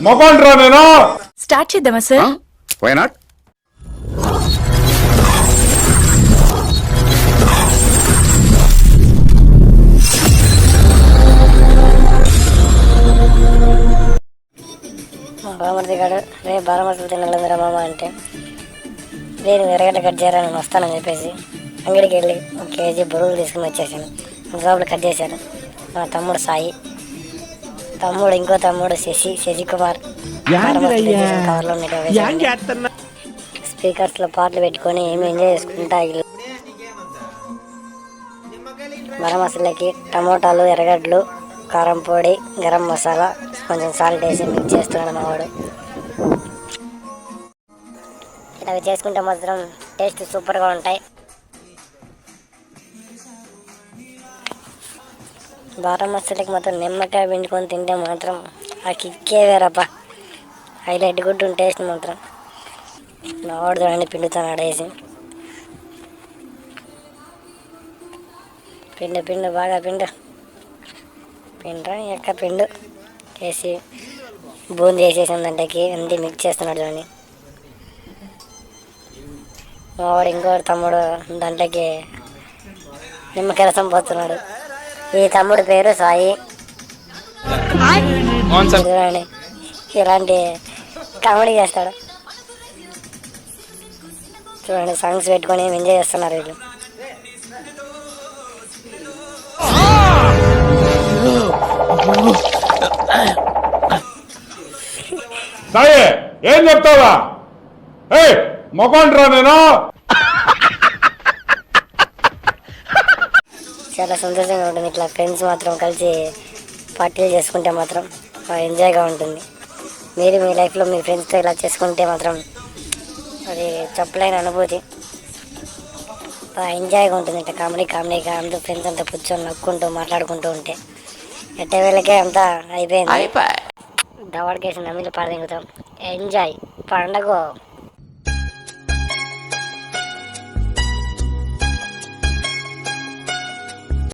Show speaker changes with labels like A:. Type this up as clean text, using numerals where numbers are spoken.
A: మొకండ్రా నేను
B: స్టార్ట్ చేద్దామా sir?
C: Why not?
D: బామర్ది గారు రేపు బాలమర్తులు తినాలి మామ అంటే నేను ఎరగడ్డ కట్ చేయరా నేను వస్తానని చెప్పేసి అంగడికి వెళ్ళి 1 కేజీ బరువులు తీసుకుని వచ్చేసాను. జాబులు కట్ చేశాను. మా తమ్ముడు సాయి, తమ్ముడు ఇంకో తమ్ముడు శశి కుమార్ కవర్లో స్పీకర్స్లో పాటలు పెట్టుకొని ఏమి ఎంజాయ్ చేసుకుంటా గరం మసాలాకి టమోటాలు, ఎర్రగడ్డలు, కారం పొడి, గరం మసాలా, కొంచెం సాల్ట్ వేసి మిక్స్ చేస్తున్నాడు మా వాడు. ఇలా చేసుకుంటే మాత్రం టేస్ట్ సూపర్గా ఉంటాయి. బారం మసాలాకి మాత్రం నిమ్మకాయ పిండుకొని తింటే మాత్రం ఆ కిక్కే వేరప్ప. హైలైట్ గుడ్ టేస్ట్ మాత్రం. మా వాడు చూడండి పిండుతాను ఆడేసి. పిండు బాగా పిండ్రా ఎక్క పిండు వేసి బూందీ వేసేసాను దాంట్లోకి. అన్నీ మిక్స్ చేస్తున్నాడు చూడండి. మా వాడు ఇంకో తమ్ముడు దాంట్లోకి నిమ్మకాయ రసం పోస్తున్నాడు. ఈ తమ్ముడు పేరు సాయి. చూడండి ఇలాంటి కామెడీ చేస్తాడు. చూడండి సాంగ్స్ పెట్టుకొని ఎంజాయ్ చేస్తున్నారు వీళ్ళు.
A: సాయి ఏం చెప్తావా? మొకండ్రా నేను.
D: చాలా సంతోషంగా ఉంటుంది ఇట్లా ఫ్రెండ్స్ మాత్రం కలిసి పార్టీలు చేసుకుంటే మాత్రం ఎంజాయ్గా ఉంటుంది. మీరు మీ లైఫ్లో మీ ఫ్రెండ్స్తో ఇలా చేసుకుంటే మాత్రం అది చెప్పలేని అనుభూతి. ఎంజాయ్గా ఉంటుంది. ఇట్లా కామెడీగా అందరూ ఫ్రెండ్స్ అంతా కూర్చొని నవ్వుకుంటూ మాట్లాడుకుంటూ ఉంటే ఎట్టే వేళకే అంతా అయిపోయింది. దవాడికేసి నమ్మిలు పాడదింగుతాం. ఎంజాయ్ పండగ.